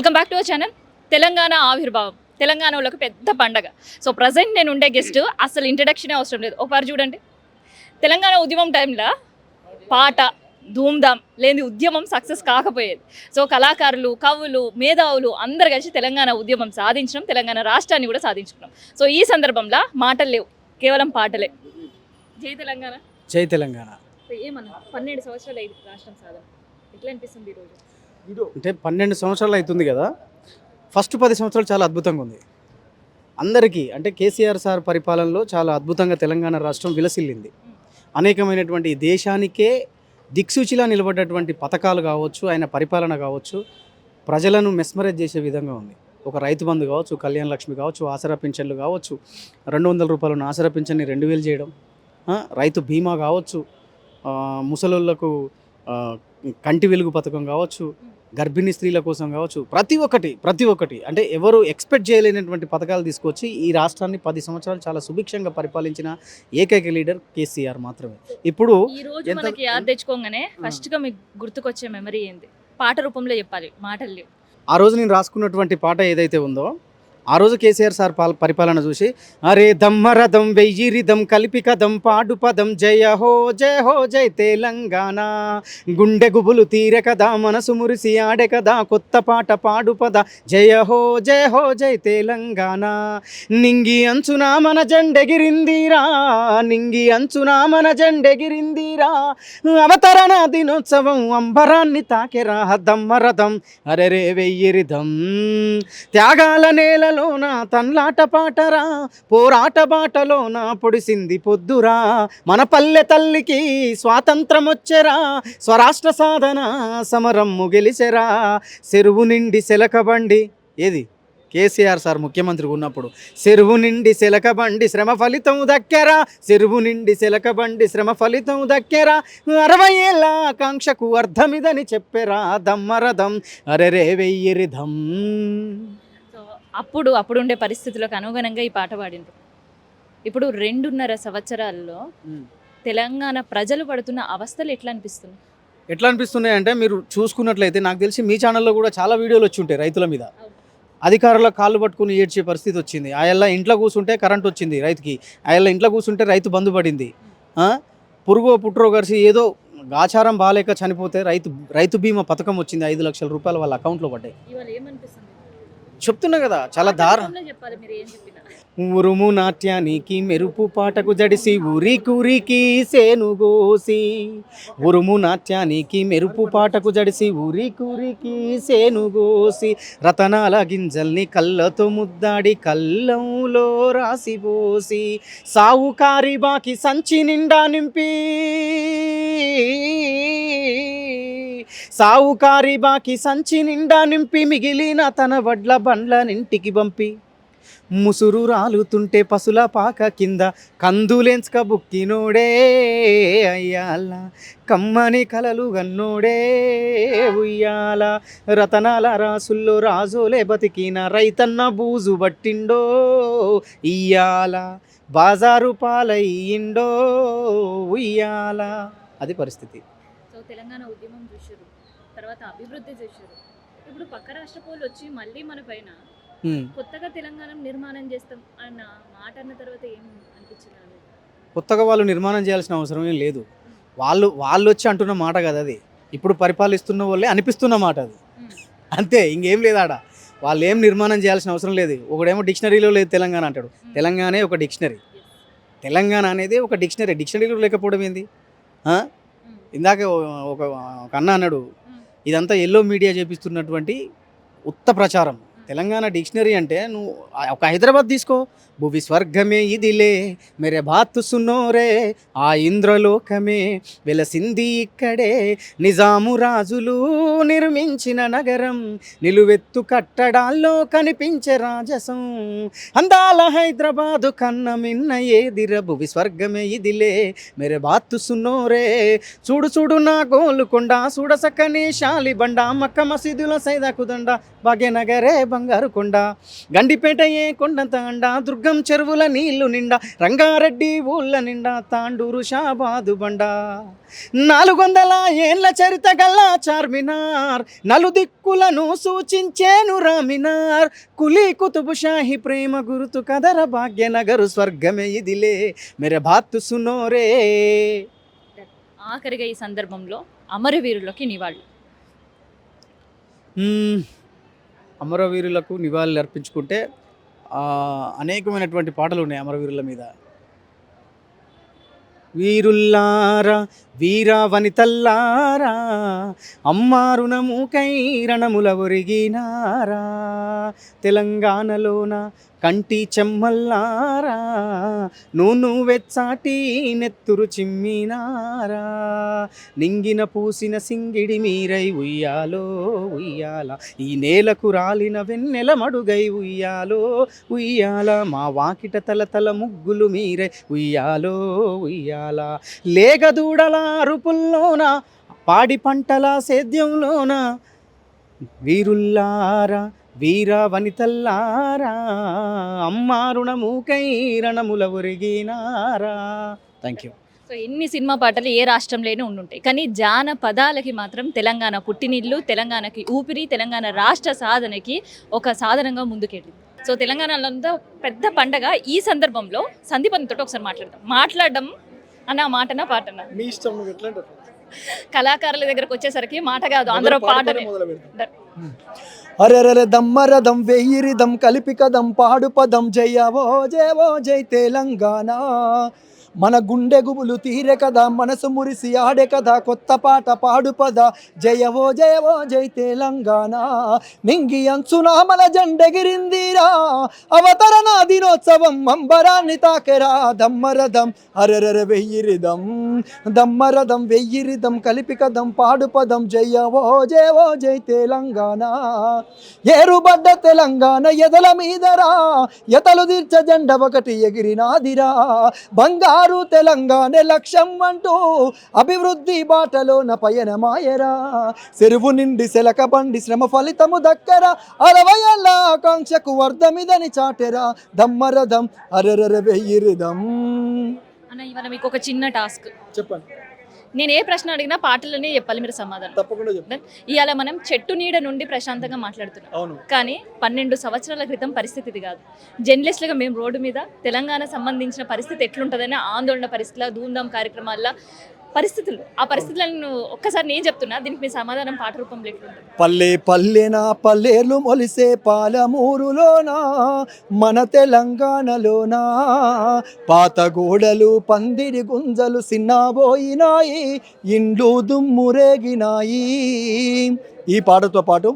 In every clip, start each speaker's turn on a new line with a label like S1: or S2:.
S1: Welcome back to our channel. Telangana ఆవిర్భావం తెలంగాణలో ఒక పెద్ద పండగ. సో ప్రజెంట్ నేను ఉండే గెస్ట్ అసలు ఇంట్రడక్షనే అవసరం లేదు. ఒకసారి చూడండి, తెలంగాణ ఉద్యమం టైంలో పాట ధూమ్ధామ్ లేని ఉద్యమం సక్సెస్ కాకపోయేది. సో కళాకారులు, కవులు, మేధావులు అందరు కలిసి తెలంగాణ ఉద్యమం సాధించడం, తెలంగాణ రాష్ట్రాన్ని కూడా సాధించుకున్నాం. సో ఈ సందర్భంలో మాటలు లేవు, కేవలం పాటలే. జై తెలంగాణ,
S2: జై తెలంగాణ.
S1: ఏమన్నా 12 సంవత్సరాలు అయింది రాష్ట్రం సాధన, ఎట్లా అనిపిస్తుంది ఈరోజు?
S2: అంటే 12 సంవత్సరాలు అవుతుంది కదా. ఫస్ట్ 10 సంవత్సరాలు చాలా అద్భుతంగా ఉంది అందరికీ. అంటే కేసీఆర్ సార్ పరిపాలనలో చాలా అద్భుతంగా తెలంగాణ రాష్ట్రం విలసిల్లింది. అనేకమైనటువంటి దేశానికే దిక్సూచిలా నిలబడ్డటువంటి పథకాలు కావచ్చు, ఆయన పరిపాలన కావచ్చు, ప్రజలను మెస్మరైజ్ చేసే విధంగా ఉంది. ఒక రైతు బంధు కావచ్చు, కళ్యాణ లక్ష్మి కావచ్చు, ఆసరా పింఛన్లు కావచ్చు, 200 రూపాయలను ఆసరా పింఛన్ని 2000 చేయడం, రైతు బీమా కావచ్చు, ముసలోళ్లకు కంటి వెలుగు పథకం కావచ్చు, గర్భిణీ స్త్రీల కోసం కావచ్చు, ప్రతి ఒక్కటి అంటే ఎవరు ఎక్స్పెక్ట్ చేయలేనటువంటి పథకాలు తీసుకొచ్చి ఈ రాష్ట్రాన్ని 10 సంవత్సరాలు చాలా సుభిక్షంగా పరిపాలించిన ఏకైక లీడర్ కేసీఆర్ మాత్రమే. ఇప్పుడు
S1: ఈ రోజు మనకి యాద్ తెచ్చుకోగానే ఫస్ట్ గా మీకు గుర్తుకొచ్చే మెమరీ ఏంది? పాట రూపంలో చెప్పాలి, మాటలు లేవు.
S2: ఆ రోజు నేను రాసుకున్నటువంటి పాట ఏదైతే ఉందో, ఆ రోజు కేసీఆర్ సార్ పరిపాలన చూసి, అరే దమ్మరథం వెయ్యి రిధం కలిపి కదం పాడు పదం జయ హో జై తెలంగాణ, గుండె గుబులు తీరె కదా, మనసు మురిసి ఆడే కదా, కొత్త పాట పాడు పద జయ హో జై తెలంగాణ, నింగి అంచున మన జెండెగిరిందిరా, నింగి అంచున మన జెండెగిరిందిరా, అవతరణ దినోత్సవం అంబరాన్ని తాకెరా, దమ్మరథం అరే రే వెయ్యి రిధం, త్యాగాల నేల తన్లాట పాటరా, పోరాట బాటలోన పొడిసింది పొద్దురా, మన పల్లె తల్లికి స్వాతంత్రం వచ్చెరా, స్వరాష్ట్ర సాధన సమరమ్ము గెలిచెరా, చెరువు నిండి సెలకబండి, ఏది కేసీఆర్ సార్ ముఖ్యమంత్రి ఉన్నప్పుడు, చెరువు నిండి సెలకబండి శ్రమ ఫలితం దక్కెరా, చెరువు నిండి సెలకబండి శ్రమ ఫలితం దక్కెరా, 60 ఏళ్ళ ఆకాంక్షకు అర్థమిదని చెప్పెరా, దమ్మరథం అరె రే వెయ్యి రిధం.
S1: అప్పుడుండే పరిస్థితులకు అనుగుణంగా ఈ పాట పాడిండ్రు. ఇప్పుడు 2.5 సంవత్సరాల్లో తెలంగాణ ప్రజలు పడుతున్న అవస్థలు ఎట్లా
S2: అనిపిస్తున్నాయి అంటే, మీరు చూసుకున్నట్లయితే నాకు తెలిసి మీ ఛానల్లో కూడా చాలా వీడియోలు వచ్చి ఉంటాయి రైతుల మీద. అధికారుల కాళ్ళు పట్టుకుని ఏడ్చే పరిస్థితి వచ్చింది. ఆయల్లా ఇంట్లో కూర్చుంటే కరెంట్ వచ్చింది రైతుకి, ఆయల్లా ఇంట్లో కూర్చుంటే రైతు బంధు పడింది. పురుగో పుట్రో కలిసి ఏదో ఆచారం బాగాలేక చనిపోతే రైతు బీమా పథకం వచ్చింది, 5 లక్షల రూపాయలు వాళ్ళ అకౌంట్లో పడ్డాయి. చెప్తున్నా కదా, చాలా దారుణం. ఉరుము నాట్యానికి మెరుపు పాటకు జడిసి ఊరికి సేనుగోసి, ఉరుము నాట్యానికి మెరుపు పాటకు జడిసి ఊరికి సేనుగోసి, రతనాల గింజల్ని కళ్ళతో ముద్దాడి కళ్ళంలో రాసిపోసి, సావుకారి బాకి సంచి నిండా నింపి, సావుకారి బాకి సంచి నిండా నింపి, మిగిలిన తన వడ్ల బండ్లనింటికి పంపి, ముసురు రాలుతుంటే పసుల పాక కింద కందులెంచక బుక్కినోడే అయ్యాల, కమ్మని కలలు గన్నోడే ఉయ్యాల, రతనాల రాసుల్లో రాజోలే బతికిన రైతన్న బూజు బట్టిండో ఇయ్యాల, బాజారు పాలయ్యిండో ఉయ్యాల. అది పరిస్థితి.
S1: సో తెలంగాణ ఉద్యమం చూశారు, తర్వాత అభివృద్ధి చేశారు, ఇప్పుడు పక్క రాష్ట్ర పోలు వచ్చి మళ్ళీ మన పైన కొత్తగా తెలంగాణ నిర్మాణం చేస్తాం అన్న మాట అన్న తర్వాత ఏం అనిపించింది?
S2: కొత్తగా వాళ్ళు నిర్మాణం చేయాల్సిన అవసరం ఏం లేదు. వాళ్ళు వచ్చి అంటున్న మాట కదా అది, ఇప్పుడు పరిపాలిస్తున్న వాళ్ళే అనిపిస్తున్న మాట అది, అంతే, ఇంకేం లేదు ఆడ. వాళ్ళు ఏం నిర్మాణం చేయాల్సిన అవసరం లేదు. ఒకడేమో డిక్షనరీలో లేదు తెలంగాణ అంటాడు. తెలంగాణే ఒక డిక్షనరీ, తెలంగాణ అనేది ఒక డిక్షనరీలో లేకపోవడం ఏంది? ఇందాక ఒక అన్న అన్నాడు, ఇదంతా ఎల్లో మీడియా చేపిస్తున్నటువంటి ఉత్త ప్రచారం. తెలంగాణ డిక్షనరీ అంటే నువ్వు ఒక హైదరాబాద్ తీసుకో, భువి స్వర్గమే ఇదిలే మెరే బాత్ సున్నోరే, ఆ ఇంద్రలోకమే వెలసింది ఇక్కడే, నిజాము రాజులు నిర్మించిన నగరం, నిలువెత్తు కట్టడాల్లో కనిపించే రాజసం, అందాల హైదరాబాదు కన్న మిన్న ఏదిర, భువి స్వర్గమే ఇదిలే మెరే బాత్ సున్నోరే, చూడు చూడు నా గోలుకొండ, చూడసక్కని శాలి బండ, మక్క మసీదుల సైదాకుదండ, భాగ్యనగరే బంగారు కొండ, గండిపేట ఏ కొండ తాండా, దుర్గం చెరువుల నీళ్లు నిండా, రంగారెడ్డి ఊళ్ళ నిండా, తాండూరు షాబాదు బండ. 400 ఏళ్ళ చరిత గల్లా చార్మినార్, నలుదిక్కులను సూచించేను రామినార్, కులీ కుతుబు షాహి ప్రేమ గురుతు కదర భాగ్యనగరు స్వర్గమే ఇదిలే మేరే బాత్ సునోరే.
S1: ఆఖరిగా ఈ సందర్భంలో అమరవీరులకి నివాళులు.
S2: అమరవీరులకు నివాళులు అర్పించుకుంటే అనేకమైనటువంటి పాటలు ఉన్నాయి అమరవీరుల మీద. వీరుల్లారా వీర వనితల్లారా, అమ్మారుణముకై రణముల ఒరిగినారా, తెలంగాణలోన కంటి చెమ్మల్లారా, నూను వెచ్చాటి నెత్తురు చిమ్మినారా, నింగిన పూసిన సింగిడి మీరై ఉయ్యాలో ఉయ్యాల, ఈ నేలకు రాలిన వెన్నెల మడుగై ఉయ్యాలో ఉయ్యాల, మా వాకిట తల తల ముగ్గులు మీరై ఉయ్యాలో ఉయ్యాల, లేగదూడల అరుపుల్లోన పాడి పంటల సేద్యంలోన, వీరుల్లారా వీర వనితల్లారా, అమ్మారుణముకై రణముల ఒరిగినారా. Thank you.
S1: సో ఎన్ని సినిమా పాటలు ఏ రాష్ట్రంలోనే ఉండుంటాయి, కానీ జానపదాలకి మాత్రం తెలంగాణ పుట్టినిల్లు, తెలంగాణకి ఊపిరి, తెలంగాణ రాష్ట్ర సాధనకి ఒక సాధనంగా ముందుకెళ్ళింది. సో తెలంగాణలో అంతా పెద్ద పండగ. ఈ సందర్భంలో సందీప్ అన్నతో ఒకసారి మాట్లాడడం అన్న మాటనా పాటనా
S3: మీ ఇష్టం, నువ్వు ఎట్లా అంటే
S1: కళాకారుల దగ్గరకు వచ్చేసరికి మాట కాదు, అందరూ పాటనే.
S3: అరెరెరె దమ్మరదం వెయ్యిరిదం కలిపి కదం పాడు పదం జయవో జయవో జై తెలంగాణ, మన గుండె గుబులు తీరే కదా, మనసు మురిసి ఆడే కదా, కొత్త పాట పాడు పద జయవో జయవో జై తెలంగాణ, నింగి అంచున మన జెండెగిరిందిరా, అవతరణ దినోత్సవం అంబరాన్ని తాకెరా, దమ్మరదం అరెరెరె వెయ్యిరిదం దమ్మరదం వెయ్యిరిదం కలిపి కదం పాడు పదం జయవో జయవో జై తెలంగాణ, ఏరుబడ్డ తెలంగాణ ఎదల మీదరా, ఎతలు తీర్చ జెండ ఒకటి ఎగిరినాదిరా, బంగారు తెలంగాణ లక్ష్యం అంటూ అభివృద్ధి బాటలోన పయనమాయరా, చెరువు నిండి సెలక బండి శ్రమ ఫలితము దక్కరా, 60 ఏళ్ళ ఆకాంక్షకు వర్ధమిదని చాటెరా, దమ్మరదం అరెరెరె వెయ్యిరిదం.
S1: అన్న ఇవాళ మీకు ఒక చిన్న టాస్క్.
S3: చెప్పండి.
S1: నేను ఏ ప్రశ్న అడిగినా పాటలనే చెప్పాలి, మీరు సమాధానం.
S3: తప్పకుండా చెప్పండి.
S1: ఇవాళ మనం చెట్టు నీడ నుండి ప్రశాంతంగా మాట్లాడుతున్నాం.
S3: అవును.
S1: కానీ 12 సంవత్సరాల క్రితం పరిస్థితి ఇది కాదు. జర్నలిస్టులుగా మేము రోడ్డు మీద తెలంగాణ సంబంధించిన పరిస్థితి ఎట్లుంటుందని ఆందోళన పరిస్థితుల, ధూమ్ధామ్ కార్యక్రమాల పరిస్థితులు, ఆ పరిస్థితులను ఒక్కసారి నేను చెప్తున్నా, దీనికి మీ సమాధానం పాట రూపంలో ఎట్లుంటుంది?
S3: పల్లె పల్లెనా పల్లెలు మొలిసే పాలమూరులోనా, మన తెలంగాణలోనా, పాత గోడలు పందిరి గుంజలు సిన్నబోయినాయి, ఇండ్లు దుమ్మురేగినాయి. ఈ పాటతో పాటు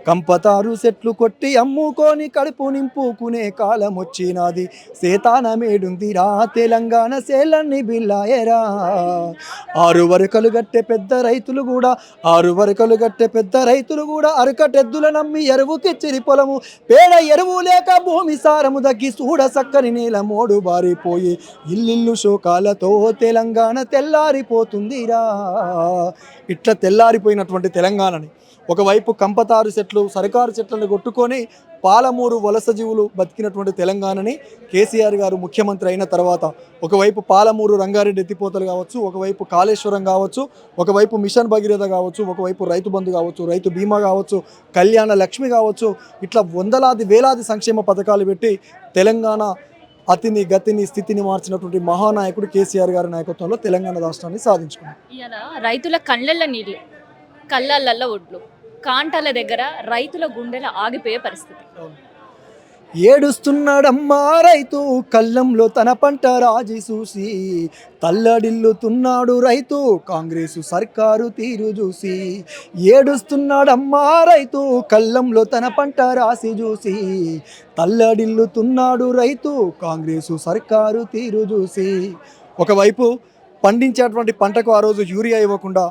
S3: కంపతారు సెట్లు కొట్టి అమ్ముకొని కడుపు నింపుకునే కాలం వచ్చినది, సేతానమేడుందిరా తెలంగాణ సేలన్ని బిల్లాయరా, 6 వరకలు గట్టే పెద్ద రైతులు కూడా 6 వరకలు గట్టే పెద్ద రైతులు కూడా అరకటెద్దుల నమ్మి ఎరువుకిచ్చిరి పొలము, పేడ ఎరువు లేక భూమి సారము దగ్గి చూడ సక్కని నేల మోడు బారిపోయి, ఇల్లిల్లు శోకాలతో తెలంగాణ తెల్లారిపోతుందిరా. ఇట్లా తెల్లారిపోయినటువంటి తెలంగాణని ఒకవైపు కంపతారు చెట్లు, సరికారు చెట్లను కొట్టుకొని పాలమూరు వలస జీవులు బతికినటువంటి తెలంగాణని కేసీఆర్ గారు ముఖ్యమంత్రి అయిన తర్వాత ఒకవైపు పాలమూరు రంగారెడ్డి ఎత్తిపోతలు కావచ్చు, ఒకవైపు కాళేశ్వరం కావచ్చు, ఒకవైపు మిషన్ భగీరథ కావచ్చు, ఒకవైపు రైతు బంధు కావచ్చు, రైతు బీమా కావచ్చు, కళ్యాణ లక్ష్మి కావచ్చు, ఇట్లా వందలాది వేలాది సంక్షేమ పథకాలు పెట్టి తెలంగాణ అతిని గతిని స్థితిని మార్చినటువంటి మహానాయకుడు కేసీఆర్ గారి నాయకత్వంలో తెలంగాణ రాష్ట్రాన్ని సాధించుకున్నారు.
S1: ఇవాళ రైతుల కళ్ళల్లో నీళ్ళు, కళ్ళల్లో ఒడ్లు, కాంటాల దగ్గర రైతుల గుండెల ఆగిపోయే పరిస్థితి.
S3: ఏడుస్తున్నాడమ్మా రైతు కళ్ళంలో తన పంట రాజీ చూసి, తల్లడిల్లుతున్నాడు రైతు కాంగ్రెసు సర్కారు తీరు చూసి, ఏడుస్తున్నాడమ్మా రైతు కళ్ళంలో తన పంట రాసి చూసి, తల్లడిల్లుతున్నాడు రైతు కాంగ్రెసు సర్కారు తీరు చూసి. ఒకవైపు పండించేటువంటి పంటకు ఆ రోజు యూరియా ఇవ్వకుండా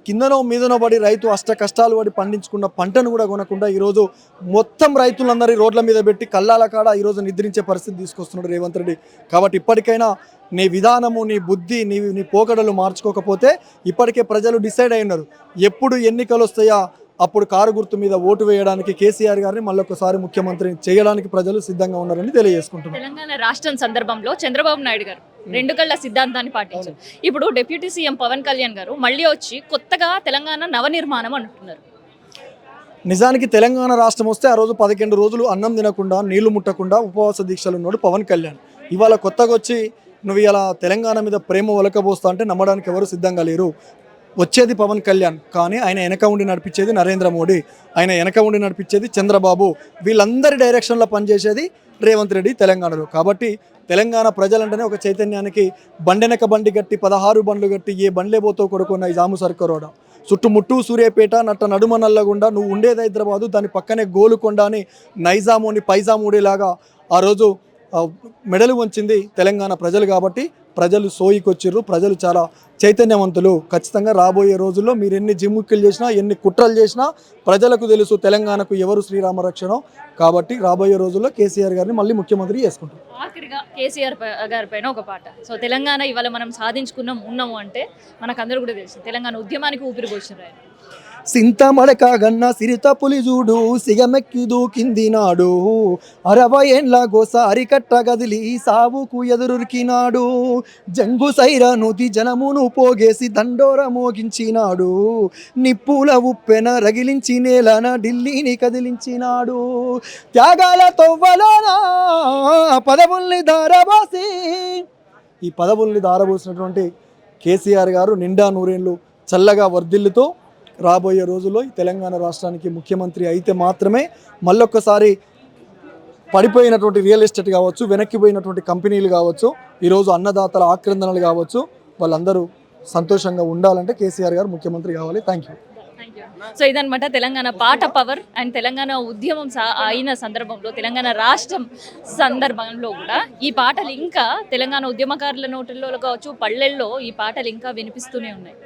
S3: కిందనో మీదనో పడి రైతు అష్ట కష్టాలు పడి పండించుకున్న పంటను కూడా కొనకుండా ఈరోజు మొత్తం రైతులందరి రోడ్ల మీద పెట్టి కళ్ళాల కాడ ఈరోజు నిద్రించే పరిస్థితి తీసుకొస్తున్నాడు రేవంత్ రెడ్డి. కాబట్టి ఇప్పటికైనా నీ విధానము, నీ బుద్ధి, నీ పోకడలు మార్చుకోకపోతే ఇప్పటికే ప్రజలు డిసైడ్ అయి ఉన్నారు, ఎప్పుడు ఎన్నికలు వస్తాయా అప్పుడు కారు గుర్తు మీద ఓటు వేయడానికి కేసీఆర్ గారిని మళ్ళొకసారి ముఖ్యమంత్రి చేయడానికి ప్రజలు సిద్ధంగా ఉన్నారని తెలియజేసుకుంటున్నారు.
S1: తెలంగాణ రాష్ట్రం సందర్భంలో చంద్రబాబు నాయుడు గారు రెండు కళ్ళ సిద్ధాంతాన్ని పాటించారు. ఇప్పుడు డిప్యూటీ సీఎం పవన్ కళ్యాణ్ గారు మళ్ళీ వచ్చి కొత్తగా తెలంగాణ నవనిర్మాణం అంటున్నారు.
S3: నిజానికి తెలంగాణ రాష్ట్రం వస్తే ఆ రోజు 11 రోజులు అన్నం తినకుండా నీళ్లు ముట్టకుండా ఉపవాస దీక్షలు ఉన్నాడు పవన్ కళ్యాణ్. ఇవాళ కొత్తగా వచ్చి నువ్వు ఇలా తెలంగాణ మీద ప్రేమ ఒలకబోస్తా అంటే నమ్మడానికి ఎవరు సిద్ధంగా లేరు. వచ్చేది పవన్ కళ్యాణ్, కానీ ఆయన వెనక ఉండి నడిపించేది నరేంద్ర మోడీ, ఆయన వెనక ఉండి నడిపించేది చంద్రబాబు, వీళ్ళందరి డైరెక్షన్లో పనిచేసేది రేవంత్ రెడ్డి తెలంగాణలో. కాబట్టి తెలంగాణ ప్రజలంటేనే ఒక చైతన్యానికి బండెనక బండి గట్టి 16 బండ్లు గట్టి ఏ బండ్లే పోతో కొడుకున్న ఈ జాము సర్కరోడ చుట్టుముట్టు సూర్యాపేట నట్ట నడుమ నల్లగొండ, నువ్వు ఉండేది హైదరాబాదు, దాని పక్కనే గోలుకొండ అని నైజాముని పైజాముడిలాగా ఆ రోజు మెడలు వంచింది తెలంగాణ ప్రజలు. కాబట్టి ప్రజలు సోయికొచ్చిర్రు, ప్రజలు చాలా చైతన్యవంతులు. ఖచ్చితంగా రాబోయే రోజుల్లో మీరు ఎన్ని జిమ్ముక్కులు చేసినా ఎన్ని కుట్రలు చేసినా ప్రజలకు తెలుసు తెలంగాణకు ఎవరు శ్రీరామ రక్షణో. కాబట్టి రాబోయే రోజుల్లో కేసీఆర్ గారిని మళ్ళీ ముఖ్యమంత్రి చేసుకుంటారు.
S1: ఆఖరిగా కేసీఆర్ గారి పైన ఒక పాట. సో తెలంగాణ ఇవాళ మనం ఉన్నాము అంటే మనకందరూ కూడా తెలుసు తెలంగాణ ఉద్యమానికి ఊపిరి పోసినారు ఆయన.
S3: సింతమడక గన్న సిరిత పులి చూడు సిగమెక్కి దూకింది నాడు, 60 ఏండ్ల గోసారి కట్ట గదిలి సావుకు ఎదురురికినాడు, జంగు సైరా నూతి జనమును పోగేసి దండోర మోగించినాడు, నిప్పుల ఉప్పెన రగిలించి నేలన ఢిల్లీని కదిలించినాడు, త్యాగాల తొవ్వలోన పదవుల్ని దారబోసి. ఈ పదవుల్ని దారబోసినటువంటి కేసీఆర్ గారు నిండా నూరేళ్ళు చల్లగా వర్ధిల్లుతో రాబోయే రోజుల్లో ఈ తెలంగాణ రాష్ట్రానికి ముఖ్యమంత్రి అయితే మాత్రమే మళ్ళొక్కసారి పడిపోయినటువంటి రియల్ ఎస్టేట్ కావచ్చు, వెనక్కిపోయినటువంటి కంపెనీలు కావచ్చు, ఈరోజు అన్నదాతల ఆక్రందనలు కావచ్చు, వాళ్ళందరూ సంతోషంగా ఉండాలంటే కేసీఆర్ గారు ముఖ్యమంత్రి కావాలి. Thank you.
S1: సో ఇదనమాట తెలంగాణ పాట పవర్ అండ్ తెలంగాణ ఉద్యమం అయిన సందర్భంలో తెలంగాణ రాష్ట్రం సందర్భంలో కూడా ఈ పాటలు ఇంకా తెలంగాణ ఉద్యమకారుల నోటిల్లో కావచ్చు, పల్లెల్లో ఈ పాటలు ఇంకా వినిపిస్తూనే ఉన్నాయి.